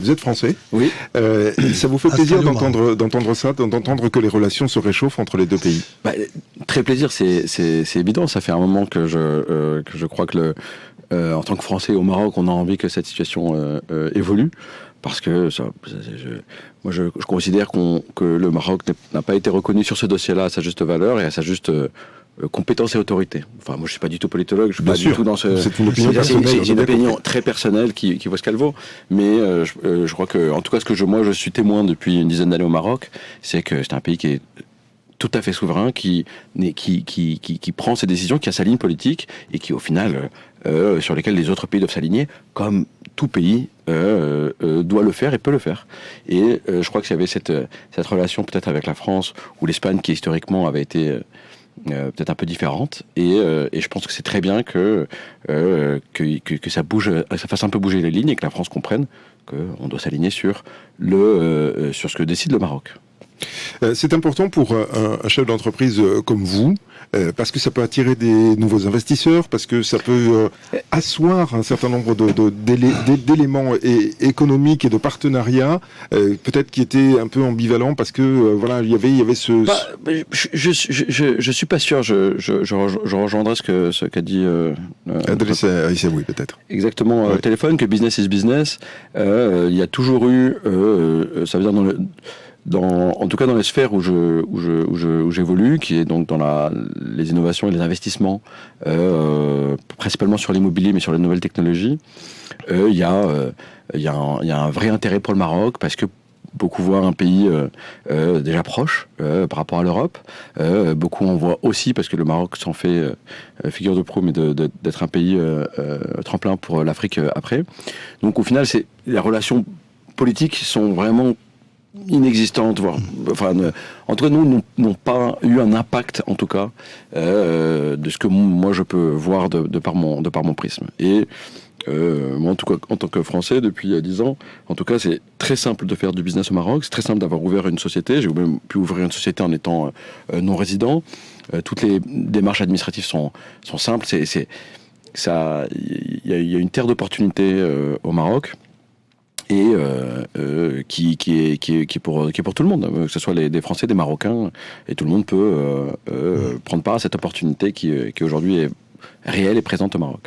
Vous êtes français. Oui. Ça vous fait plaisir d'entendre ça, d'entendre que les relations se réchauffent entre les deux pays? Très plaisir, c'est évident. Ça fait un moment que je crois que en tant que Français au Maroc, on a envie que cette situation évolue. Parce que moi je considère que le Maroc n'a pas été reconnu sur ce dossier-là à sa juste valeur et à sa juste compétence et autorité. Enfin, moi je suis pas du tout politologue, je suis pas du tout dans ce... C'est une opinion personnelle. C'est une opinion très personnelle qui vaut ce qu'elle vaut. Mais je crois que, en tout cas, moi je suis témoin depuis une dizaine d'années au Maroc, c'est que c'est un pays qui est tout à fait souverain, qui prend ses décisions, qui a sa ligne politique et qui au final sur lesquelles les autres pays doivent s'aligner, comme tout pays doit le faire et peut le faire. Et je crois qu'il y avait cette relation peut-être avec la France ou l'Espagne qui historiquement avait été peut-être un peu différente. Et je pense que c'est très bien que ça bouge, ça fasse un peu bouger les lignes et que la France comprenne qu'on doit s'aligner sur ce que décide le Maroc. C'est important pour un chef d'entreprise comme vous, parce que ça peut attirer des nouveaux investisseurs, parce que ça peut asseoir un certain nombre d'éléments économiques et de partenariats, peut-être qui étaient un peu ambivalents, parce que voilà, il y avait ce... Je suis pas sûr. Je rejoindrai ce qu'a dit... Adressé à Issaoui, peut-être. Exactement, au téléphone, que business is business. Il y a toujours eu, ça veut dire en tout cas dans les sphères où j'évolue, qui est donc dans les innovations et les investissements, principalement sur l'immobilier, mais sur les nouvelles technologies, il y a un vrai intérêt pour le Maroc, parce que beaucoup voient un pays déjà proche par rapport à l'Europe. Beaucoup en voient aussi, parce que le Maroc s'en fait figure de proue, mais d'être un pays tremplin pour l'Afrique après. Donc au final, les relations politiques sont vraiment inexistantes, voire, en tout cas, nous n'ont pas eu un impact, en tout cas, de ce que moi je peux voir de par mon prisme. Et moi, en tout cas, en tant que Français, depuis 10 ans, en tout cas, c'est très simple de faire du business au Maroc. C'est très simple d'avoir ouvert une société. J'ai même pu ouvrir une société en étant non résident. Toutes les démarches administratives sont simples. Il y a une terre d'opportunités au Maroc. Et qui est pour tout le monde, que ce soit des Français, des Marocains, et tout le monde peut prendre part à cette opportunité qui aujourd'hui est réelle et présente au Maroc.